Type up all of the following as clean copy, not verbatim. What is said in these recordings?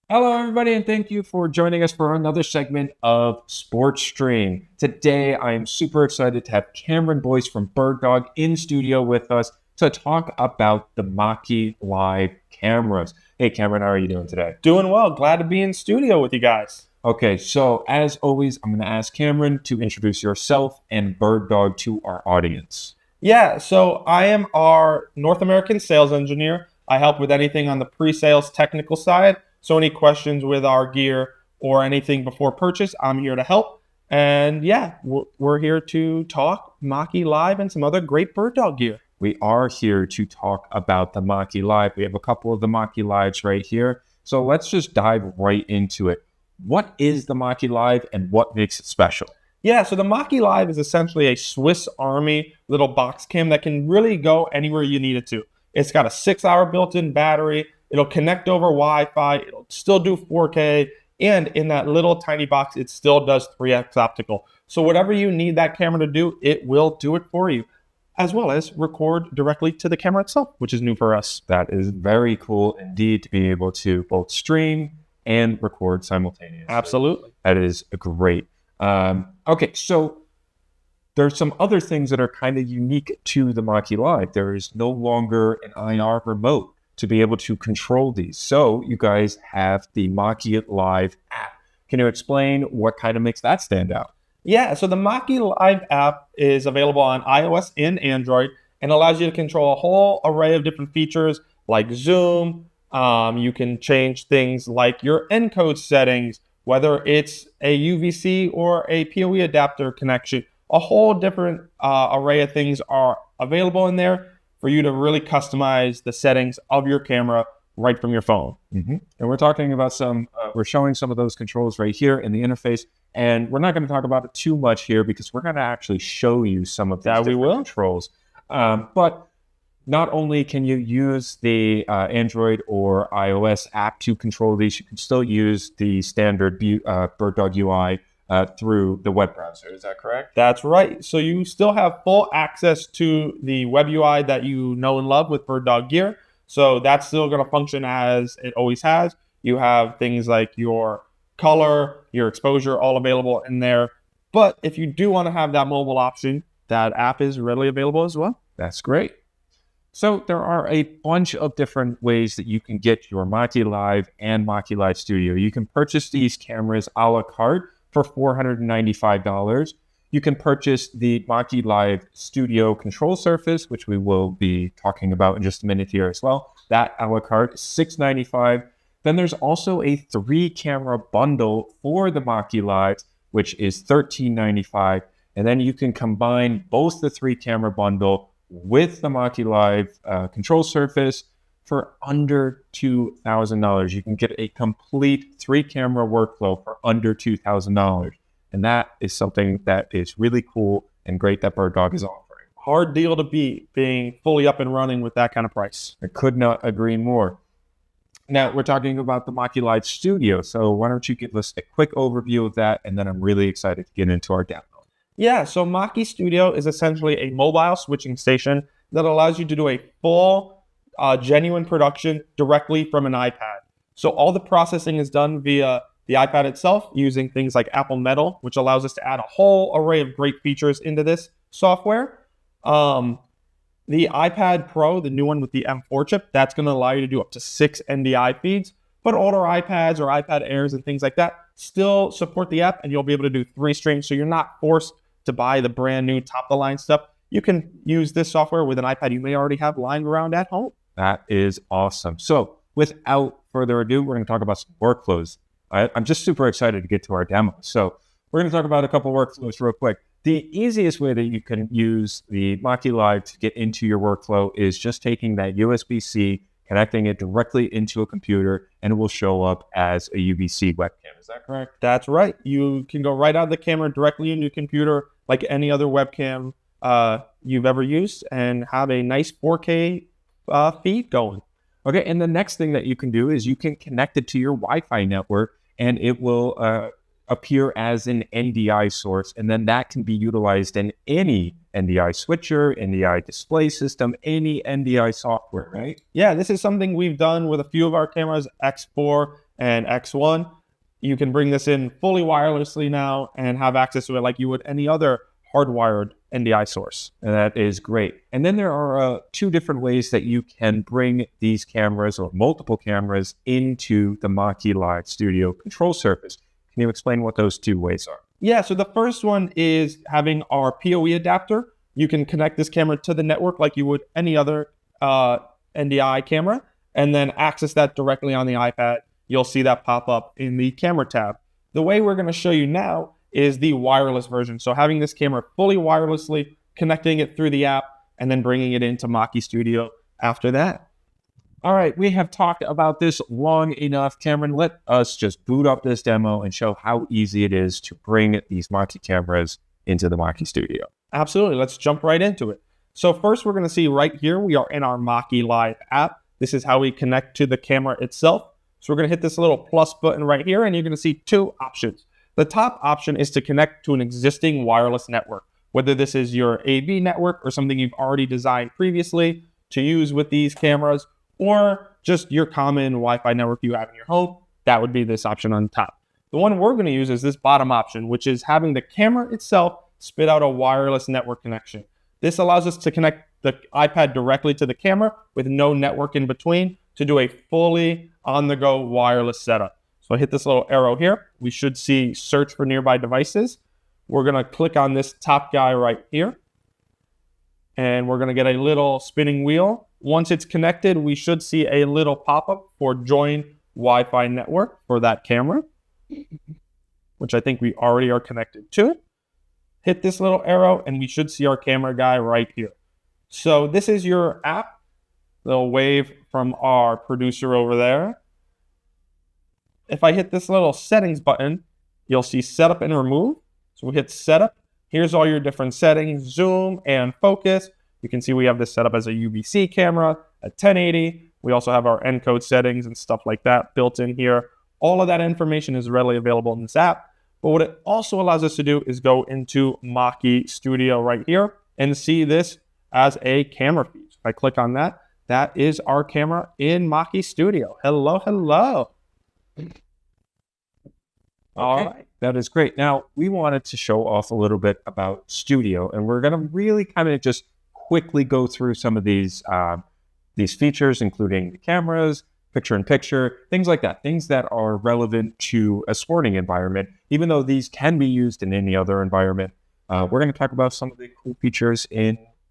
Hello, everybody, and thank you for joining us for another segment of Sports Stream. Today, I am super excited to have Cameron Boyce from BirdDog in studio with us to talk about the Maki Live cameras. Hey, Cameron, how are you doing today? Doing well. Glad to be in studio with you guys. Okay, so as always, I'm going to ask Cameron to introduce yourself and BirdDog to our audience. Yeah, so I am our North American sales engineer. I help with anything on the pre-sales technical side. So any questions with our gear or anything before purchase, I'm here to help. And yeah, we're here to talk Maki Live and some other great BirdDog gear. We are here to talk about the Maki Live. We have a couple of the Maki Lives right here. So let's just dive right into it. What is the Maki Live and what makes it special? Yeah, so the Maki Live is essentially a Swiss Army little box cam that can really go anywhere you need it to. It's got a 6-hour built-in battery. It'll connect over Wi-Fi. It'll still do 4K. And in that little tiny box, it still does 3x optical. So whatever you need that camera to do, it will do it for you, as well as record directly to the camera itself, which is new for us. That is very cool indeed to be able to both stream and record simultaneously. Absolutely. That is great. Okay, so there's some other things that are kind of unique to the Maki Live. There is no longer an IR remote to be able to control these. So you guys have the Maki Live app. Can you explain what kind of makes that stand out? Yeah, so the Maki Live app is available on iOS and Android and allows you to control a whole array of different features like zoom. You can change things like your encode settings, whether it's a UVC or a PoE adapter connection. A whole different array of things are available in there for you to really customize the settings of your camera right from your phone. And we're talking about we're showing some of those controls right here in the interface. And we're not going to talk about it too much here because we're going to actually show you some of these controls. But not only can you use the Android or iOS app to control these, you can still use the standard BirdDog UI through the web browser. Is that correct? That's right. So you still have full access to the web UI that you know and love with BirdDog gear. So that's still going to function as it always has. You have things like your color, your exposure, all available in there. But if you do want to have that mobile option, that app is readily available as well. That's great. So there are a bunch of different ways that you can get your Maki Live and Maki Live Studio. You can purchase these cameras a la carte for $495. You can purchase the Maki Live Studio control surface, which we will be talking about in just a minute here as well. That a la carte is $695. Then there's also a 3-camera bundle for the Maki Live, which is $1395. And then you can combine both the 3-camera bundle with the Maki Live control surface for under $2,000. You can get a complete 3-camera workflow for under $2,000. And that is something that is really cool and great that BirdDog is offering. Hard deal to beat, being fully up and running with that kind of price. I could not agree more. Now, we're talking about the Maki Live Studio. So why don't you give us a quick overview of that, and then I'm really excited to get into our demo. Yeah, so Maki Studio is essentially a mobile switching station that allows you to do a full, genuine production directly from an iPad. So all the processing is done via the iPad itself using things like Apple Metal, which allows us to add a whole array of great features into this software. The iPad Pro, the new one with the M4 chip, that's going to allow you to do up to 6 NDI feeds. But older iPads or iPad Airs and things like that still support the app, and you'll be able to do 3 streams. So you're not forced to buy the brand new top-of-the-line stuff. You can use this software with an iPad you may already have lying around at home. That is awesome. So without further ado, we're going to talk about some workflows. I'm just super excited to get to our demo. So we're going to talk about a couple workflows real quick. The easiest way that you can use the Maki Live to get into your workflow is just taking that USB-C, connecting it directly into a computer, and it will show up as a UVC webcam. Is that correct? That's right. You can go right out of the camera directly into your computer like any other webcam you've ever used and have a nice 4K feed going. Okay, and the next thing that you can do is you can connect it to your Wi-Fi network, and it will appear as an NDI source, and then that can be utilized in any NDI switcher, NDI display system, any NDI software, right? Yeah, this is something we've done with a few of our cameras, X4 and X1. You can bring this in fully wirelessly now and have access to it like you would any other hardwired NDI source. And that is great. And then there are two different ways that you can bring these cameras or multiple cameras into the Maki Live Studio control surface. Can you explain what those two ways are? Yeah, so the first one is having our PoE adapter. You can connect this camera to the network like you would any other NDI camera, and then access that directly on the iPad. You'll see that pop up in the camera tab. The way we're going to show you now is the wireless version. So having this camera fully wirelessly, connecting it through the app, and then bringing it into Maki Studio after that. All right, we have talked about this long enough. Cameron, let us just boot up this demo and show how easy it is to bring these Maki cameras into the Maki Studio. Absolutely, let's jump right into it. So first we're going to see right here, we are in our Maki Live app. This is how we connect to the camera itself. So we're going to hit this little plus button right here, and you're going to see two options. The top option is to connect to an existing wireless network, whether this is your AV network or something you've already designed previously to use with these cameras, or just your common Wi-Fi network you have in your home. That would be this option on top. The one we're going to use is this bottom option, which is having the camera itself spit out a wireless network connection. This allows us to connect the iPad directly to the camera with no network in between to do a fully on-the-go wireless setup. So I hit this little arrow here. We should see search for nearby devices. We're going to click on this top guy right here, and we're going to get a little spinning wheel. Once it's connected, we should see a little pop-up for join Wi-Fi network for that camera, which I think we already are connected to. Hit this little arrow, and we should see our camera guy right here. So this is your app. Little wave from our producer over there. If I hit this little settings button, you'll see setup and remove. So we hit setup. Here's all your different settings, zoom and focus. You can see we have this set up as a UVC camera at 1080. We also have our encode settings and stuff like that built in here. All of that information is readily available in this app. But what it also allows us to do is go into Maki Studio right here and see this as a camera feed. If I click on that, that is our camera in Maki Studio. Hello, hello. All right, that is great. Now, we wanted to show off a little bit about Studio, and we're going to really kind of just quickly go through some of these features, including the cameras, picture-in-picture, things like that, things that are relevant to a sporting environment, even though these can be used in any other environment. We're going to talk about some of the cool features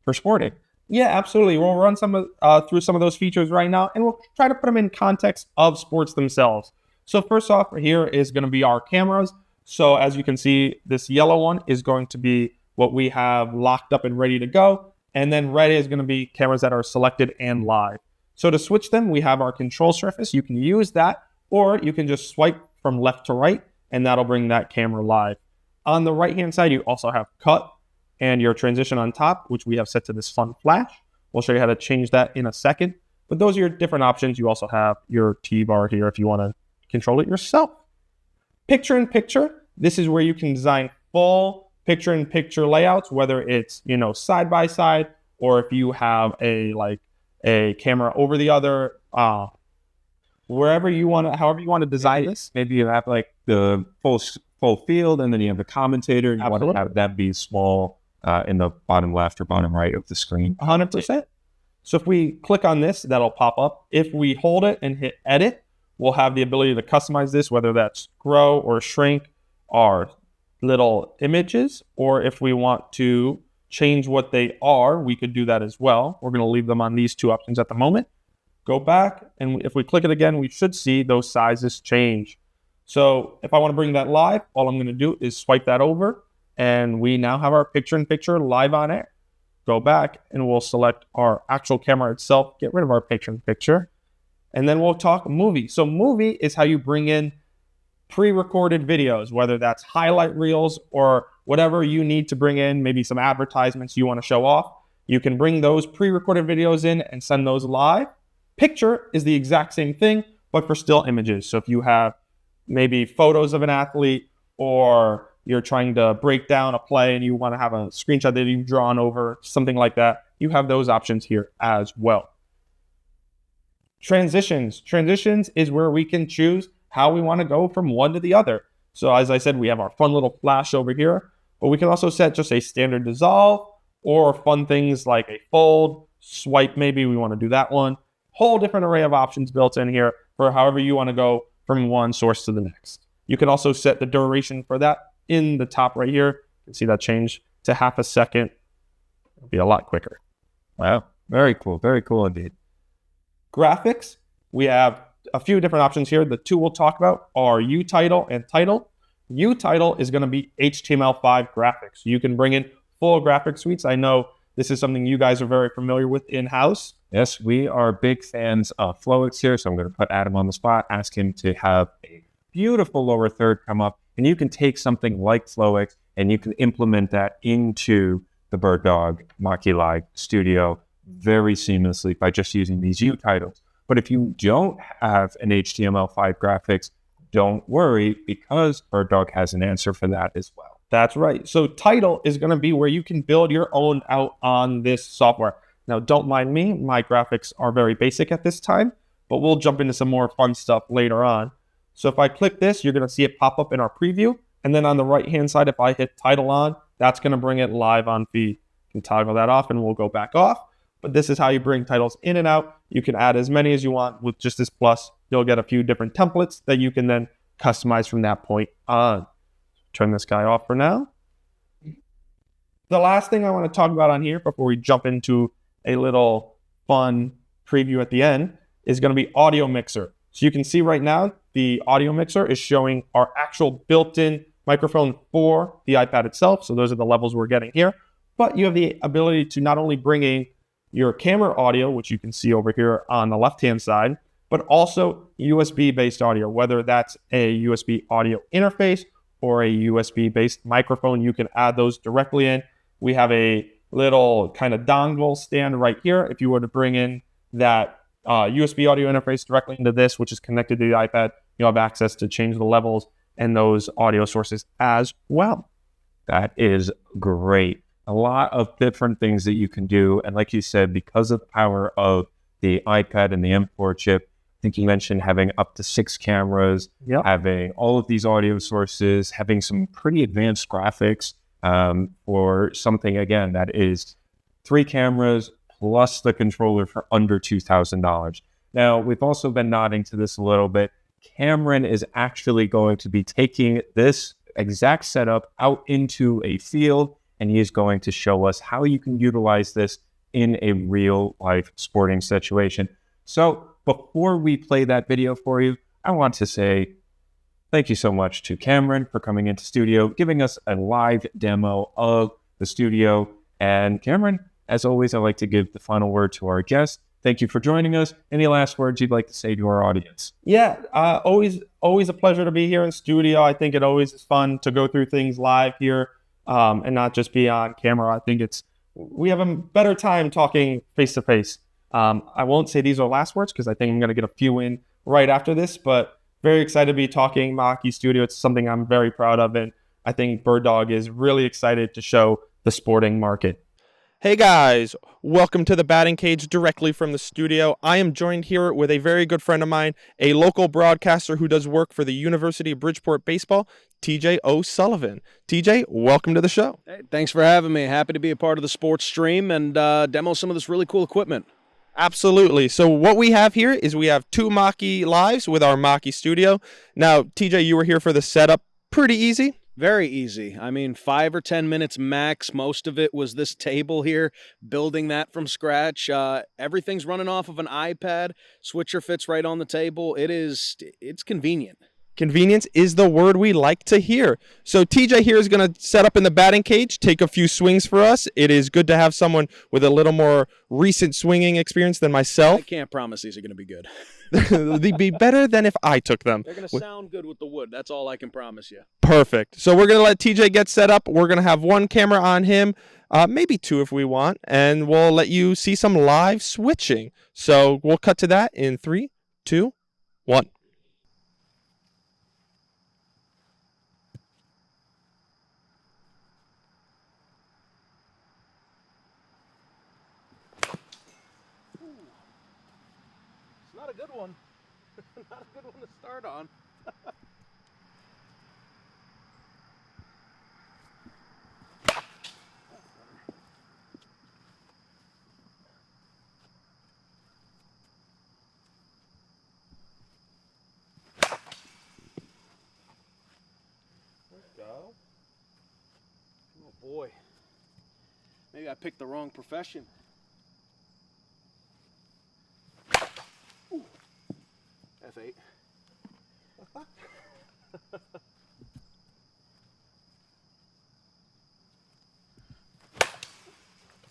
for sporting. Yeah, absolutely. We'll run through some of those features right now, and we'll try to put them in context of sports themselves. So first off, here is going to be our cameras. So as you can see, this yellow one is going to be what we have locked up and ready to go. And then red is going to be cameras that are selected and live. So to switch them, we have our control surface. You can use that, or you can just swipe from left to right, and that'll bring that camera live. On the right-hand side, you also have cut and your transition on top, which we have set to this fun flash. We'll show you how to change that in a second. But those are your different options. You also have your T-bar here if you want to control it yourself. Picture-in-picture, this is where you can design full picture-in-picture layouts, whether it's, side by side, or if you have a camera over the other, however you want to design this. Maybe you have like the full field, and then you have the commentator. You want to have that be small in the bottom left or bottom right of the screen. 100%. So if we click on this, that'll pop up. If we hold it and hit edit, we'll have the ability to customize this, whether that's grow or shrink our little images, or if we want to change what they are, we could do that as well. We're going to leave them on these two options at the moment. Go back, and if we click it again, we should see those sizes change. So if I want to bring that live, all I'm going to do is swipe that over, and we now have our picture-in-picture live on air. Go back, and we'll select our actual camera itself, get rid of our picture-in-picture, and then we'll talk movie. So movie is how you bring in pre-recorded videos, whether that's highlight reels or whatever you need to bring in, maybe some advertisements you want to show off. You can bring those pre-recorded videos in and send those live. Picture is the exact same thing, but for still images. So if you have maybe photos of an athlete, or you're trying to break down a play and you want to have a screenshot that you've drawn over, something like that, you have those options here as well. Transitions. Transitions is where we can choose how we want to go from one to the other. So as I said, we have our fun little flash over here, but we can also set just a standard dissolve or fun things like a fold, swipe maybe, we want to do that one. Whole different array of options built in here for however you want to go from one source to the next. You can also set the duration for that in the top right here. You can see that change to half a second. It'll be a lot quicker. Wow. Very cool indeed. Graphics, we have a few different options here. The two we'll talk about are UTitle and Title. UTitle is going to be HTML5 graphics. You can bring in full graphic suites. I know this is something you guys are very familiar with in-house. Yes, we are big fans of Flowix here, so I'm going to put Adam on the spot, ask him to have a beautiful lower third come up, and you can take something like Flowix and you can implement that into the BirdDog Maki Live Studio very seamlessly by just using these UTitles. But if you don't have an HTML5 graphics, don't worry, because BirdDog has an answer for that as well. That's right. So Title is going to be where you can build your own out on this software. Now, don't mind me. My graphics are very basic at this time, but we'll jump into some more fun stuff later on. So if I click this, you're going to see it pop up in our preview. And then on the right-hand side, if I hit Title on, that's going to bring it live on feed. You can toggle that off and we'll go back off. But this is how you bring titles in and out. You can add as many as you want with just this plus. You'll get a few different templates that you can then customize from that point on. Turn this guy off for now. The last thing I want to talk about on here before we jump into a little fun preview at the end is going to be audio mixer. So you can see right now the audio mixer is showing our actual built-in microphone for the iPad itself. So those are the levels we're getting here. But you have the ability to not only bring in your camera audio, which you can see over here on the left-hand side, but also USB-based audio, whether that's a USB audio interface or a USB-based microphone. You can add those directly in. We have a little kind of dongle stand right here. If you were to bring in that USB audio interface directly into this, which is connected to the iPad, you'll have access to change the levels and those audio sources as well. That is great. A lot of different things that you can do. And like you said, because of the power of the iPad and the M4 chip, I think you mentioned having up to 6 cameras, having all of these audio sources, having some pretty advanced graphics for something, again, that is 3 cameras plus the controller for under $2,000. Now, we've also been nodding to this a little bit. Cameron is actually going to be taking this exact setup out into a field, and he is going to show us how you can utilize this in a real life sporting situation. So before we play that video for you, I want to say thank you so much to Cameron for coming into studio, giving us a live demo of the studio. And Cameron, as always, I'd like to give the final word to our guest. Thank you for joining us. Any last words you'd like to say to our audience? Yeah, always a pleasure to be here in studio. I think it always is fun to go through things live here. And not just be on camera. I think we have a better time talking face to face. I won't say these are last words because I think I'm going to get a few in right after this, but very excited to be talking Maki Studio. It's something I'm very proud of, and I think BirdDog is really excited to show the sporting market. Hey guys, welcome to the batting cage directly from the studio. I am joined here with a very good friend of mine, a local broadcaster who does work for the University of Bridgeport Baseball, TJ O'Sullivan. TJ, welcome to the show. Hey, thanks for having me. Happy to be a part of the sports stream and demo some of this really cool equipment. Absolutely. So what we have here is we have 2 Maki Lives with our Maki Studio. Now, TJ, you were here for the setup. Pretty easy. Very easy. I mean, 5 or 10 minutes max. Most of it was this table here, building that from scratch. Everything's running off of an iPad. Switcher fits right on the table. It's convenient. Convenience is the word we like to hear. So TJ here is going to set up in the batting cage, take a few swings for us. It is good to have someone with a little more recent swinging experience than myself. I can't promise these are going to be good. They'd be better than if I took them. They're going to sound good with the wood. That's all I can promise you. Perfect. So we're going to let TJ get set up. We're going to have 1 camera on him, maybe 2 if we want, and we'll let you see some live switching. So we'll cut to that in 3, 2, 1. Not a good one. Not a good one to start on. Go. Oh boy. Maybe I picked the wrong profession. F8.